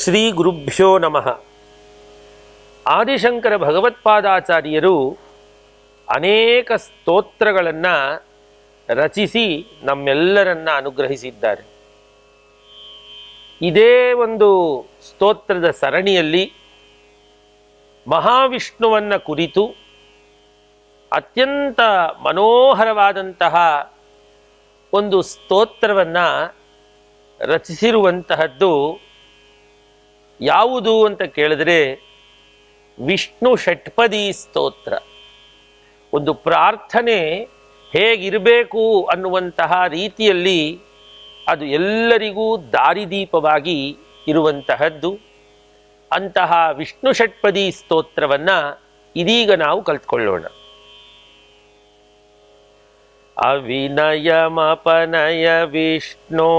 ಶ್ರೀ ಗುರುಭ್ಯೋ ನಮಃ. ಆದಿಶಂಕರ ಭಗವತ್ಪಾದಾಚಾರ್ಯರು ಅನೇಕ ಸ್ತೋತ್ರಗಳನ್ನು ರಚಿಸಿ ನಮ್ಮೆಲ್ಲರನ್ನ ಅನುಗ್ರಹಿಸಿದ್ದಾರೆ. ಇದೇ ಒಂದು ಸ್ತೋತ್ರದ ಸರಣಿಯಲ್ಲಿ ಮಹಾವಿಷ್ಣುವನ್ನು ಕುರಿತು ಅತ್ಯಂತ ಮನೋಹರವಾದಂತಹ ಒಂದು ಸ್ತೋತ್ರವನ್ನು ರಚಿಸಿರುವಂತಹದ್ದು ಯಾವುದು ಅಂತ ಕೇಳಿದ್ರೆ ವಿಷ್ಣು ಷಟ್ಪದಿ ಸ್ತೋತ್ರ. ಒಂದು ಪ್ರಾರ್ಥನೆ ಹೇಗಿರಬೇಕು ಅನ್ನುವಂತಹ ರೀತಿಯಲ್ಲಿ ಅದು ಎಲ್ಲರಿಗೂ ದಾರಿದೀಪವಾಗಿ ಇರುವಂತಹದ್ದು. ಅಂತಹ ವಿಷ್ಣು ಷಟ್ಪದಿ ಸ್ತೋತ್ರವನ್ನು ಇದೀಗ ನಾವು ಕಲ್ತ್ಕೊಳ್ಳೋಣ. ಅವಿನಯಮಪನಯ ವಿಷ್ಣೋ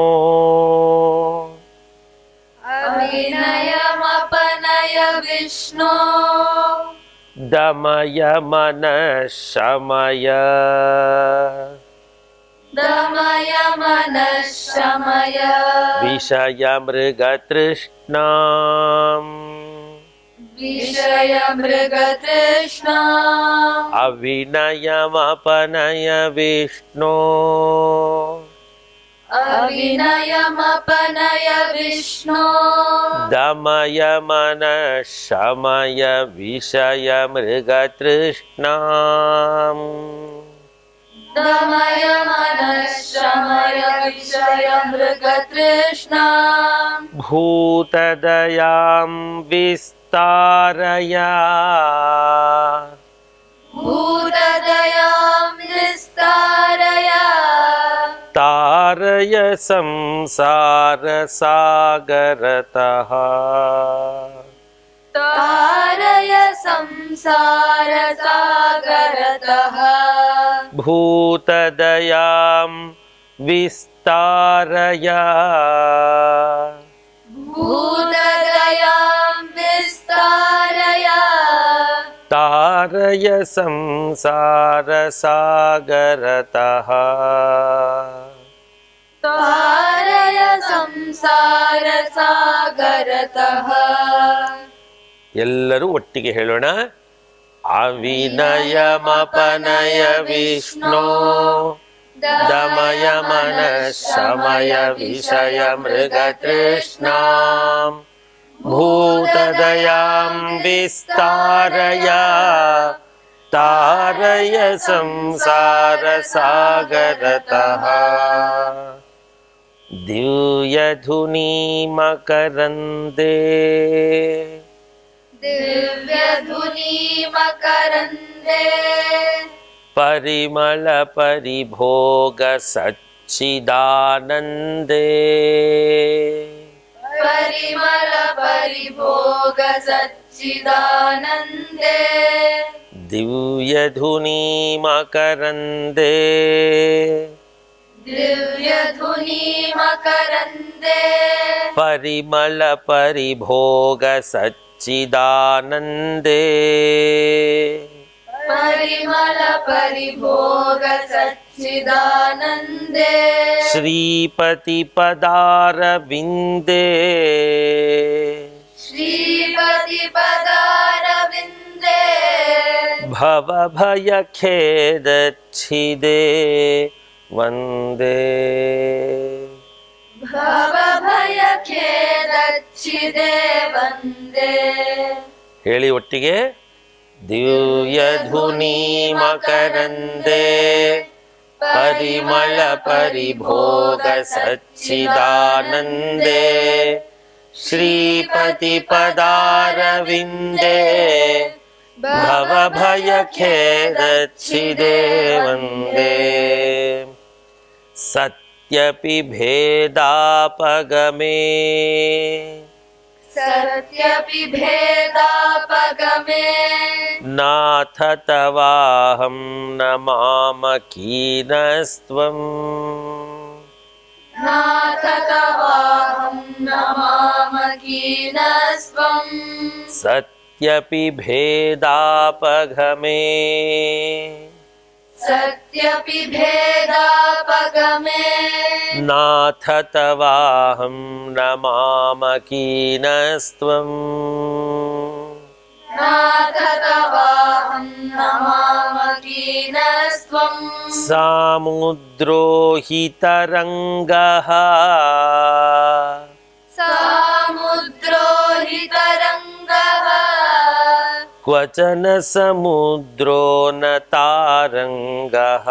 ಅವಿನಯಮಪನಯ ವಿಷ್ಣು ದಮಯ ಮನಃಶಮಯ ದಮಯ ಮನಃಶಮಯ ವಿಷಯ ಮೃಗತೃಷ್ಣಾಂ ವಿಷಯ ಮೃಗತೃಷ್ಣಾ ಅವಿನಯಮಪನಯ ವಿಷ್ಣೋ ಅವಿನಯಮಪನಯ ವಿಷ್ಣು ದಮಯ ಮನಃಶಮಯ ವಿಷಯ ಮೃಗತೃಷ್ಣಾಂ ದಮಯ ಮನಃಶಮಯ ವಿಷಯ ಮೃಗತೃಷ್ಣಾ ಭೂತದಯಾಂ ವಿಸ್ತಾರಯ ಭೂತದಯಾಂ ವಿಸ್ತಾರಯ ತಾರಯ ಸಂಸಾರ ಸಾಗರತಃ ತಾರಯ ಸಂಸಾರ ಸಾಗರತಃ ಭೂತದಯಾಂ ವಿಸ್ತಾರಯ ಭೂತದಯಾಂ ವಿಸ್ತಾರಯ ತಾರಯ ಸಂಸಾರ ಸಾಗರತಃ ತಾರಯ ಸಂಸಾರ ಸಾಗರತಃ. ಎಲ್ಲರೂ ಒಟ್ಟಿಗೆ ಹೇಳೋಣ. ಅವಿನಯಮಪನಯ ವಿಷ್ಣೋ ದಮಯ ಮನಃಶಮಯ ವಿಷಯ ಮೃಗತೃಷ್ಣಾಂ ಭೂತದಯಾಂ ವಿಸ್ತಾರಯ ತಾರಯ ಸಂಸಾರ ಸಾಗರತಃ ದಿವ್ಯಧುನಿ ಮಕರಂದೇ ದಿವ್ಯಧುನಿ ಮಕರಂದೇ ಪರಿಮಳ ಪರಿಭೋಗ ಸಚ್ಚಿದಾನಂದೇ ಪರಿಮಳ ಪರಿಭೋಗ ಸಚ್ಚಿದಾನಂದೇ ದಿವ್ಯಧುನಿ ಮಕರಂದೇ ದಿವ್ಯಧುನಿ ಮಕರಂದೇ ಪರಿಮಳ ಪರಿಭೋಗ ಸಚ್ಚಿದಾನಂದೇ ಪರಿಮಳ ಪರಿಭೋಗ ಸಚ್ಚಿದಾನಂದೇ ಶ್ರೀಪತಿ ಪದಾರವಿಂದೇ ಶ್ರೀಪತಿ ಪದಾರವಿಂದೇ ಭವಭಯ ಖೇದಚ್ಛಿದೇ ವಂದೇ ಭವಭಯ ಖೇದಚ್ಛಿದೇ ವಂದೇ. ಹೇಳಿ ಒಟ್ಟಿಗೆ. ದಿವ್ಯಧುನಿ ಮಕರಂದೇ ಪರಿಮಳ ಪರಿಭೋಗ ಸಚ್ಚಿದಾನಂದೇ ಶ್ರೀಪತಿ ಪದಾರವಿಂದೇ ಭವಭಯ ಖೇದಚ್ಛಿದೇ ವಂದೇ. ಸತ್ಯಪಿ ಭೇದಾಪಗಮೇ ಸತ್ಯಪಿ ಭೇದಾಪಗಮೇ ನಾಥ ತವಾಹಂ ನಮಾಮ ಕೀನಸ್ತ್ವಂ ನಾಥ ತವಾಹಂ ನಮಾಮ ಕೀನಸ್ತ್ವಂ. ಸತ್ಯಪಿ ಭೇದಾಪಗಮೇ सत्यपि भेदापगमे नाथ तवाहं नमामकीनस्त्वम् नाथ तवाहं नमामकीनस्त्वं सामुद्रो हि तरङ्गः सामुद्रो हि तरङ्गः क्वचन समुद्रो न तारङ्गः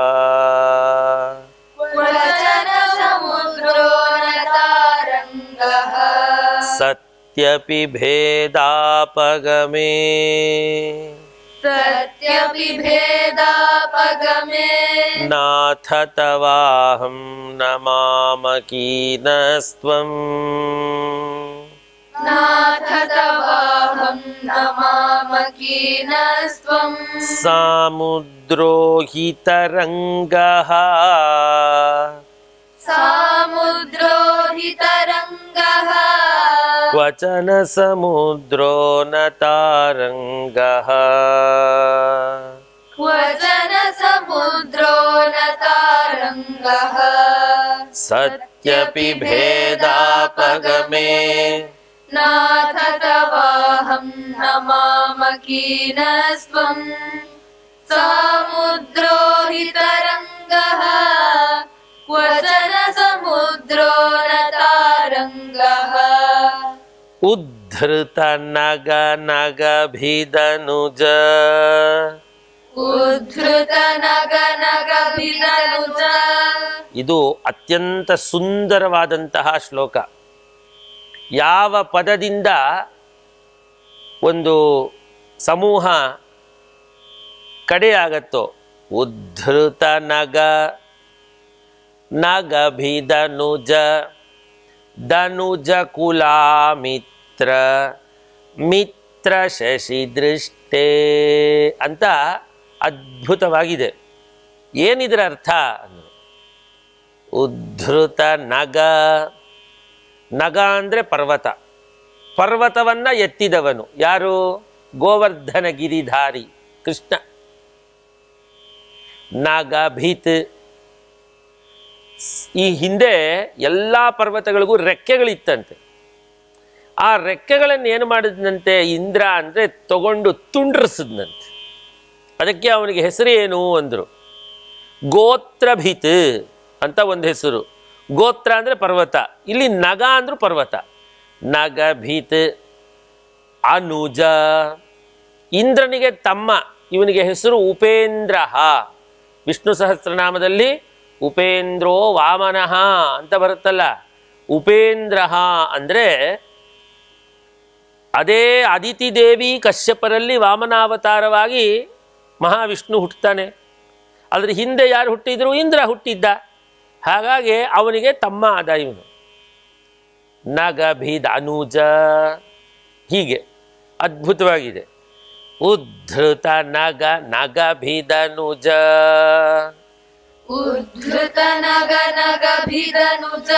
क्वचन समुद्रो न तारङ्गः सत्यपि भेदापगमे सत्यपि भेदापगमे नाथ तवाहं नमामकीनस्त्वम् नाथ तवाहं नमामकीनस्त्वं सामुद्रो हि तरङ्गः सामुद्रो हि तरङ्गः क्वचन समुद्रो न तारङ्गः क्वचन समुद्रो न तारङ्गः सत्यपि भेदापगमे नाथ तवाहं नमामकीनस्त्वं सामुद्रो हि तरङ्गः क्वचन समुद्रो न तारङ्गः उद्धृत नग नगभिदनुज उद्धृत नग नगभिदनुज ಇದು ಅತ್ಯಂತ ಸುಂದರವಾದಂತಹ ಶ್ಲೋಕ. ಯಾವ ಪದದಿಂದ ಒಂದು ಸಮೂಹ ಕಡೆಯಾಗತ್ತೋ, ಉದ್ಧೃತ ನಗ ನಗಭಿದನುಜ ಧನುಜ ಕುಲಾಮಿತ್ರ ಮಿತ್ರ ಶಶಿ ದೃಷ್ಟೇ ಅಂತ ಅದ್ಭುತವಾಗಿದೆ. ಏನಿದರ ಅರ್ಥ ಅಂದ್ರೆ, ಉದ್ಧೃತ ನಗ, ನಗ ಅಂದರೆ ಪರ್ವತ, ಪರ್ವತವನ್ನು ಎತ್ತಿದವನು ಯಾರು? ಗೋವರ್ಧನ ಗಿರಿಧಾರಿ ಕೃಷ್ಣ. ನಗಭಿತ್, ಈ ಹಿಂದೆ ಎಲ್ಲ ಪರ್ವತಗಳಿಗೂ ರೆಕ್ಕೆಗಳಿತ್ತಂತೆ. ಆ ರೆಕ್ಕೆಗಳನ್ನು ಏನು ಮಾಡಿದಂತೆ ಇಂದ್ರ ಅಂದರೆ ತಗೊಂಡು ತುಂಡ್ರಿಸಿದ್ನಂತೆ. ಅದಕ್ಕೆ ಅವನಿಗೆ ಹೆಸರು ಏನು ಅಂದರು, ಗೋತ್ರಭಿತ್ ಅಂತ ಒಂದು ಹೆಸರು. ಗೋತ್ರ ಅಂದರೆ ಪರ್ವತ, ಇಲ್ಲಿ ನಗ ಅಂದರೂ ಪರ್ವತ. ನಗಭಿತ್ ಅನುಜ, ಇಂದ್ರನಿಗೆ ತಮ್ಮ, ಇವನಿಗೆ ಹೆಸರು ಉಪೇಂದ್ರ. ವಿಷ್ಣು ಸಹಸ್ರನಾಮದಲ್ಲಿ ಉಪೇಂದ್ರೋ ವಾಮನಃ ಅಂತ ಬರುತ್ತಲ್ಲ, ಉಪೇಂದ್ರ ಅಂದರೆ ಅದೇ ಅದಿತಿ ದೇವಿ ಕಶ್ಯಪರಲ್ಲಿ ವಾಮನಾವತಾರವಾಗಿ ಮಹಾವಿಷ್ಣು ಹುಟ್ಟುತ್ತಾನೆ. ಅದ್ರ ಹಿಂದೆ ಯಾರು ಹುಟ್ಟಿದ್ರು? ಇಂದ್ರ ಹುಟ್ಟಿದ್ದ. ಹಾಗಾಗಿ ಅವನಿಗೆ ತಮ್ಮ ಆದ ಇವನು. ನಗಭಿದ ಅನುಜ, ಹೀಗೆ ಅದ್ಭುತವಾಗಿದೆ. ಉದ್ಧೃತ ನಗ ನಗಭಿದನುಜ ಉದ್ಧೃತ ನಗ ನಗಭಿದನುಜ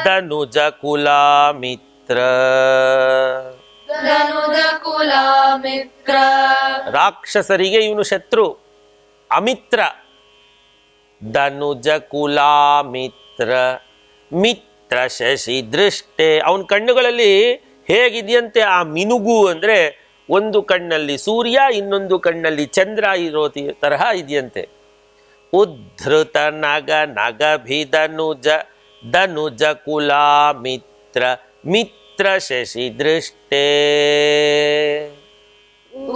ಧನುಜ ಕುಲಾಮಿತ್ರ ಧನುಜ ಕುಲಾಮಿತ್ರ. ರಾಕ್ಷಸರಿಗೆ ಇವನು ಶತ್ರು, ಅಮಿತ್ರ. ಧನುಜ ಕುಲಾಮಿತ್ರ ಮಿತ್ರ ಶಶಿ ದೃಷ್ಟೆ, ಅವನ ಕಣ್ಣುಗಳಲ್ಲಿ ಹೇಗಿದೆಯಂತೆ ಆ ಮಿನುಗು ಅಂದರೆ, ಒಂದು ಕಣ್ಣಲ್ಲಿ ಸೂರ್ಯ ಇನ್ನೊಂದು ಕಣ್ಣಲ್ಲಿ ಚಂದ್ರ ಇರೋ ತರಹ ಇದೆಯಂತೆ. ಉದ್ಧೃತ ನಗ ನಗಭಿದನುಜ ಧನುಜ ಕುಲಾಮಿತ್ರ ಮಿತ್ರ ಶಶಿ ದೃಷ್ಟೇ.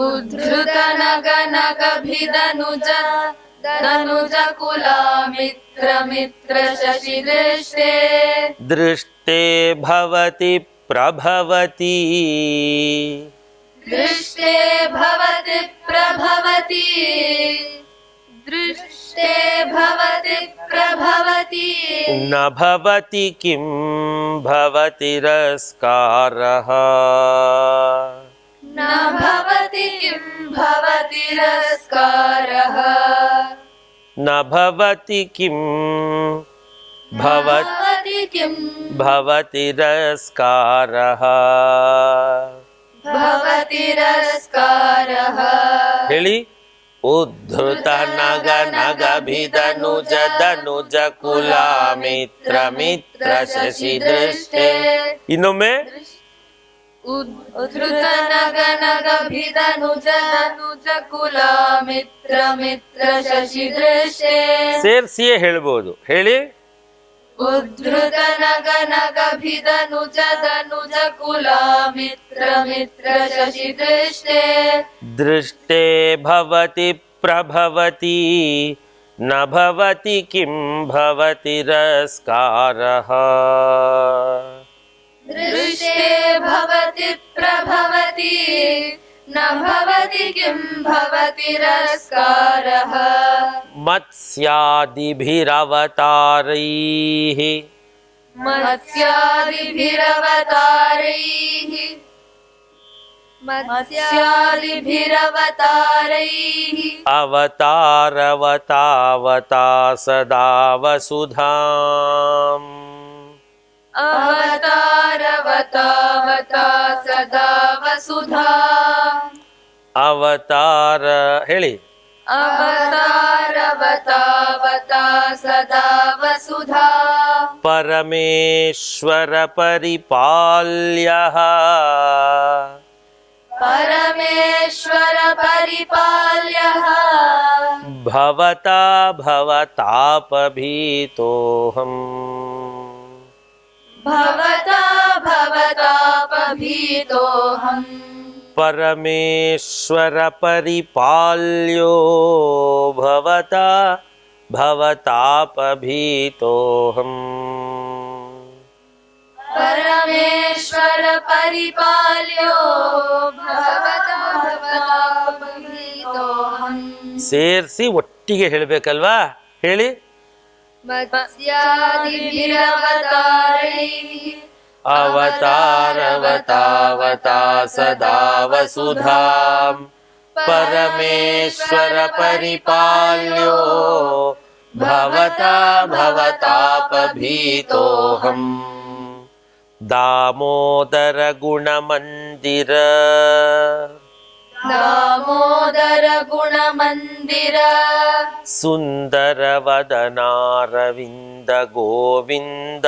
ಉದ್ಧೃತ ನಗ ನಗಭಿದನುಜ ಧನುಜ ಕುಲಾಮಿತ್ರ ಮಿತ್ರ ಶಶಿ ದೃಷ್ಟೇ. ದೃಷ್ಟೇ ಭವತಿ ಪ್ರಭವತಿ ದೃಷ್ಟೇ ಭವತಿ ಪ್ರಭವತಿ ದೃಷ್ಟೇ ಭವತಿ ಪ್ರಭವತಿ. ನ ಭವತಿ ಕಿಂ ಭವತಿ ರಸ್ಕಾರಃ ನ ಭವತಿ ಕಿಂ ಭವತಿ ರಸ್ಕಾರಃ ನ ಭವತಿ ಕಿಂ ಭವತಿ ಕಿಂ ಭವತಿ ರಸ್ಕಾರಃ. ಭವತಿ ರಸ್ಕಾರಃ. ಹೇಳಿ, ಉದ್ಧೃತ ನಗ ನಗಭಿದನುಜ ಧನುಜ ಕುಲ ಮಿತ್ರ ಮಿತ್ರ ಶಶಿ ದೃಷ್ಟೇ. ಇನ್ನೊಮ್ಮೆ ಉದ್ಧೃತ ನಗ ನಗಭಿದನುಜ ಧನುಜ ಕುಲ ಮಿತ್ರ ಮಿತ್ರ ಶಶಿ ದೃಷ್ಟೇ. ಸೇರ್ಸಿಯೇ ಹೇಳ್ಬೋದು, ಹೇಳಿ. ಉದ್ಧೃತ ನಗ ನಗಭಿದನುಜ ಧನುಜ ಕುಲ ಮಿತ್ರ ಮಿತ್ರ ಶಶಿ ದೃಷ್ಟೇ. ದೃಷ್ಟೇ ಭವತಿ ಪ್ರಭವತಿ ನ ಭವತಿ ಕಿಂ ಭವತಿ ತಿರಸ್ಕಾರಃ. ದೃಷ್ಟೇ ಭವತಿ ಪ್ರಭವತಿ ನ ಭವತಿ ಕಿಂ ಭವತಿ ತಿರಸ್ಕಾರಃ. ಮತ್ಸ್ಯಾದಿಭಿರವತಾರೈಃ ಮತ್ಸ್ಯಾದಿಭಿರವತಾರೈಃ ಮತ್ಸ್ಯಾದಿಭಿರವತಾರೈಃ ಅವತಾರವತಾವತಾ ಸದಾ ವಸುಧಾಂ. ಅವತಾರವತಾವತಾ ಸದಾ ವಸುಧಾ. ಅವತಾರ ಹೇಳಿ. ಅವತಾರವತಾವತಾ ಸದಾ ವಸುಧಾ. ಪರಮೇಶ್ವರ ಪರಿಪಾಲ್ಯಃ ಪರಮೇಶ್ವರ ಪರಿಪಾಲ್ಯಃ ಭವತಾ ಭವತಾಪಭೀತೋಹಂ. ಭವತಾ ಭವತಾಪಭೀತೋಹಂ. ಪರಮೇಶ್ವರ ಪರಿಪಾಲ್ಯೋ ಭವತಾ ಭವತಾಪಭೀತೋಹಂ. ಪರಮೇಶ್ವರ ಪರಿಪಾಲ್ಯೋ ಭವತಾ ಭವತಾಪಭೀತೋಹಂ. ಸೇರಿಸಿ ಒಟ್ಟಿಗೆ ಹೇಳಬೇಕಲ್ವಾ, ಹೇಳಿ. ಮತ್ಸ್ಯಾದಿಭಿರವತಾರೈಃ ಅವತಾರವತಾವತಾ ಸದಾ ವಸುಧಾಂ. ಪರಮೇಶ್ವರ ಪರಿಪಾಲ್ಯೋ ಭವತಾ ಭವತಾಪಭೀತೋಹಂ. ದಾಮೋದರ ಗುಣಮಂದಿರ ದಾಮೋದರ ಗುಣಮಂದಿರ ಸುಂದರ ವದನಾರವಿಂದ ಗೋವಿಂದ.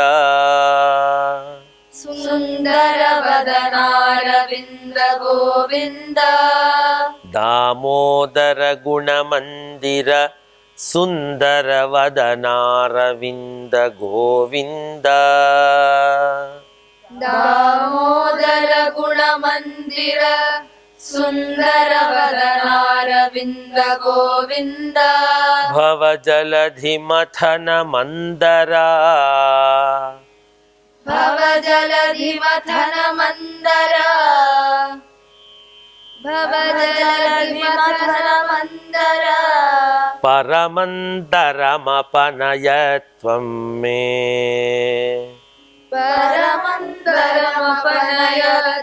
ಸುಂದರ ವದನಾರವಿಂದ ಗೋವಿಂದ. ದಾಮೋದರ ಗುಣಮಂದಿರ ಸುಂದರ ವದನಾರವಿಂದ ಗೋವಿಂದ. ದಾಮೋದರ ಗುಣಮಂದಿರ ಸುಂದರ ವದನಾರವಿಂದ ಗೋವಿಂದ. ಭವಜಲಧಿ ಮಥನ ಮಂದರ ಭವಜಲಧಿ ಮಥನ ಮಂದರ ಭವಜಲಧಿ ಮಥನ ಮಂದರ. ಪರಮಂದರಮಪನಯತ್ವಂ ಮೇ. ಪರಮಂದರಮಪನಯ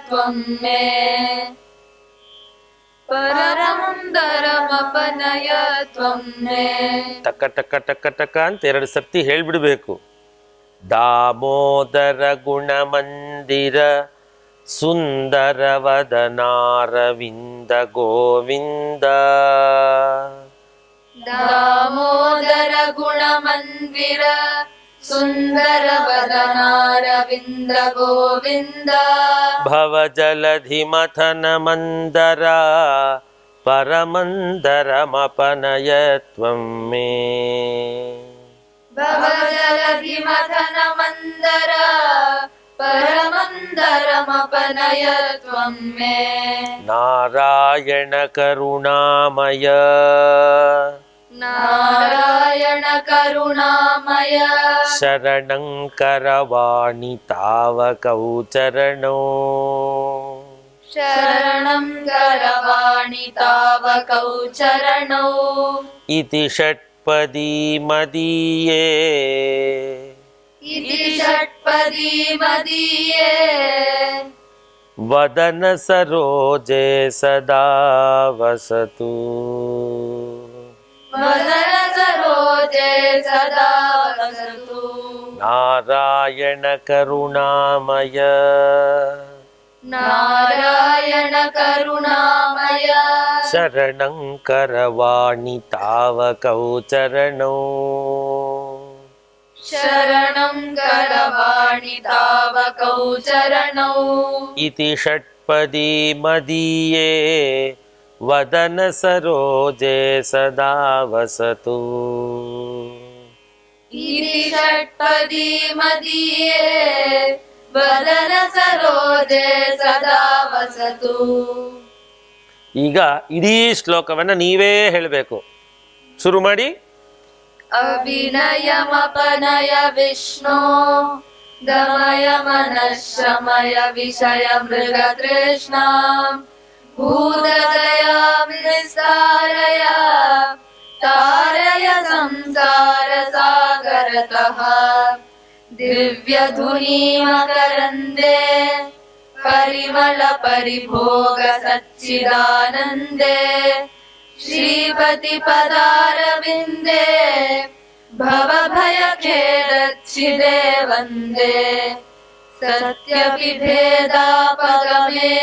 ತ್ವಂ ಮೇ. ಪರಮಂದರಮಪನಯ ತ್ವಂ ಮೇ. ಟಕ ಟಕ ಟಕ ಟಕ ಅಂತ 2 ಸರ್ತಿ ಹೇಳ್ಬಿಡ್ಬೇಕು. ದಾಮೋದರ ಗುಣಮಂದಿರ ಸುಂದರ ವದನಾರವಿಂದ ಗೋವಿಂದ. ದಾಮೋದರ ಗುಣಮಂದಿರ ಸುಂದರ ವದನಾರವಿಂದ ಗೋವಿಂದ. ಭವಜಲಧಿ ಮಥನ ಮಂದರ ಪರಮಂದರಮಪನಯತ್ವಂ ಮೇ. ಭವಜಲಧಿ ಮಥನ ಮಂದರ ಪರಮಂದರಮಪನಯ ತ್ವಂ ಮೇ. ನಾರಾಯಣ ಕರುಣಾಮಯ ನಾರಾಯಣ ಕರುಣಾಮಯ ಶರಣಂ ಕರವಾಣಿ ತಾವಕೌ ಚರಣೋ. ಶರಣಂ ಕರವಾಣಿ ತಾವಕೌ ಚರಣೌ. ಇತಿ ಷಟ್ಪದಿ ಮದೀಯೇ ಇತಿ ಷಟ್ಪದಿ ಮದೀಯೇ. ವದನ ಸರೋಜೆ ಸದಾ ವಸತು. ವದನ ಸರೋಜೆ ಸದಾ ವಸತು. ನಾರಾಯಣ ಕರುಣಾಮಯ ನಾರಾಯಣ ಕರುಣಾಮಯ ಶರಣಂ ಕರವಾಣಿ ತಾವಕೌ ಚರಣೌ ಶರಣಂ ಕರವಾಣಿ ತಾವಕೌ ಚರಣೌ ಇತಿ ಷಟ್ಪದಿ ಮದೀಯೇ ವದನ ಸರೋಜೆ ಸದಾ ವಸತು ಇತಿ ಷಟ್ಪದಿ ಮದೀಯೇ ವದನ ಸರೋಜೆ ಸದಾ ವಸತು. ಈಗ ಇಡೀ ಶ್ಲೋಕವನ್ನ ನೀವೇ ಹೇಳಬೇಕು. ಶುರು ಮಾಡಿ. ಅಭಿನಯಮಪನಯ ವಿಷ್ಣು ದಮಯ ಮನಃಶಮಯ ವಿಷಯ ಮೃಗ ತೃಷ್ಣಾ ಭೂತದಯ ವಿಸ್ತಾರಯ ತಾರಯ ಸಂಸಾರ ಸಾಗರತಃ ದಿವ್ಯಧುನಿ ಮಕರಂದೇ ಪರಿಮಳ ಪರಿಭೋಗ ಸಚ್ಚಿದಾನಂದೇ ಶ್ರೀಪತಿ ಪದಾರವಿಂದೇ ಭವಭಯಖೇದಚ್ಛಿದೇ ವಂದೇ ಸತ್ಯವಿಭೇದಾಪಗಮೇ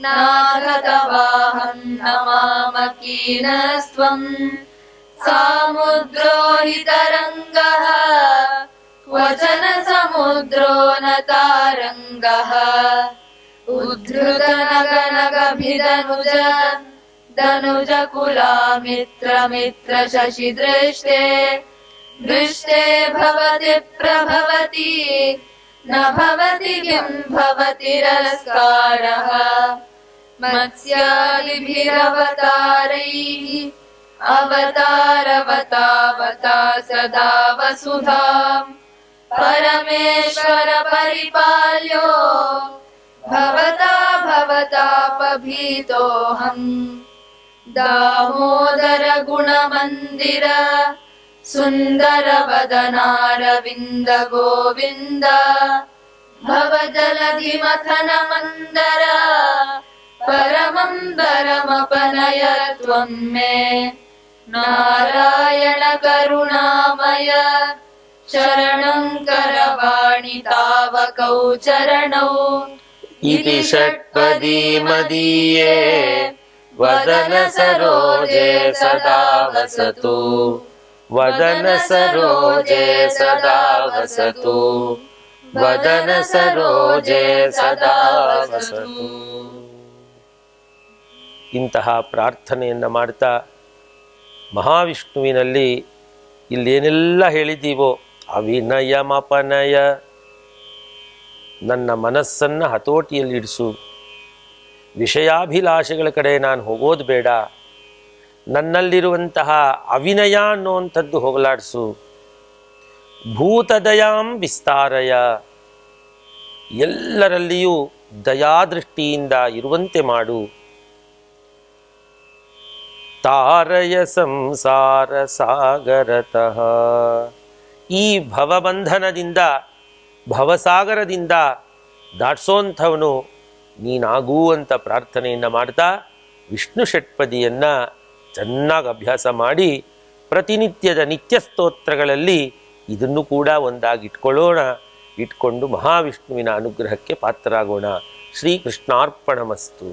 ನಾಗತವಾಹಂ ನಮಾಮಕೀನಸ್ತ್ವಂ ಸಾಮುದ್ರೋ ಹಿ ತರಂಗಃ ಕ್ವಚನ ಸಮುದ್ರೋ ನ ತಾರಂಗಃ ಉದ್ಧೃತ ನಗನಗಭಿದನುಜ ಧನುಜ ಕುಲಾಮಿತ್ರ ಮಿತ್ರ ಶಶಿ ದೃಷ್ಟೇ ದೃಷ್ಟೇ ಭವತಿ ಪ್ರಭವತಿ ನ ಭವತಿ ಕಿಂ ಭವತಿರಸ್ಕಾರಃ ಮತ್ಸ್ಯಾದಿಭಿರವತಾರೈಃ ಅವತಾರವತಾವತಾ ಸದಾ ವಸುಧಾಂ ಪರಮೇಶ್ವರ ಪರಿಪಾಲ್ಯೋ ಭವತಾ ಭವತಾಪಭೀತೋಹಂ ದಾಮೋದರ ಗುಣಮಂದಿರ ಸುಂದರ ವದನಾರವಿಂದ ಗೋವಿಂದ ಭವಜಲಧಿ ಮಥನ ಮಂದರ ಪರಮಂದರಮಪನಯ ತ್ವಂ ಮೇ ನಾರಾಯಣ ಕರುಣಾಮಯ ಶರಣಂ ಕರವಾಣಿ ತಾವಕೌ ಚರಣೌ ಇತಿ ಷಟ್ಪದಿ ಮದೀಯೇ ವದನ ಸರೋಜೆ ಸದಾ ವಸತು ವದನ ಸರೋಜೆ ಸದಾ ವಸತು ವದನ ಸರೋಜೆ ಸದಾ ವಸತು. ಇಂತಹ ಪ್ರಾರ್ಥನೆಯನ್ನು ಮಾಡ್ತಾ ಮಹಾವಿಷ್ಣುವಿನಲ್ಲಿ ಇಲ್ಲೇನೆಲ್ಲ ಹೇಳಿದ್ದೀವೋ ಅವಿನಯಮಪನಯ, ನನ್ನ ಮನಸ್ಸನ್ನು ಹತೋಟಿಯಲ್ಲಿಡಿಸು, ವಿಷಯಾಭಿಲಾಷೆಗಳ ಕಡೆ ನಾನು ಹೋಗೋದು ಬೇಡ, ನನ್ನಲ್ಲಿರುವಂತಹ ಅವಿನಯ ಅನ್ನುವಂಥದ್ದು ಹೋಗಲಾಡಿಸು, ಭೂತದಯಾಂ ವಿಸ್ತಾರಯ, ಎಲ್ಲರಲ್ಲಿಯೂ ದಯಾದೃಷ್ಟಿಯಿಂದ ಇರುವಂತೆ ಮಾಡು, ತಾರಯ ಸಂಸಾರ ಸಾಗರತಃ, ಈ ಭವಬಂಧನದಿಂದ ಭವಸಾಗರದಿಂದ ದಾಟ್ಸೋಂಥವನು ನೀನಾಗೂ ಅಂತ ಪ್ರಾರ್ಥನೆಯನ್ನು ಮಾಡ್ತಾ ವಿಷ್ಣು ಷಟ್ಪದಿಯನ್ನು ಚೆನ್ನಾಗಿ ಅಭ್ಯಾಸ ಮಾಡಿ ಪ್ರತಿನಿತ್ಯದ ನಿತ್ಯ ಸ್ತೋತ್ರಗಳಲ್ಲಿ ಇದನ್ನು ಕೂಡ ಒಂದಾಗಿಟ್ಕೊಳ್ಳೋಣ. ಇಟ್ಕೊಂಡು ಮಹಾವಿಷ್ಣುವಿನ ಅನುಗ್ರಹಕ್ಕೆ ಪಾತ್ರರಾಗೋಣ. ಶ್ರೀಕೃಷ್ಣಾರ್ಪಣಮಸ್ತು.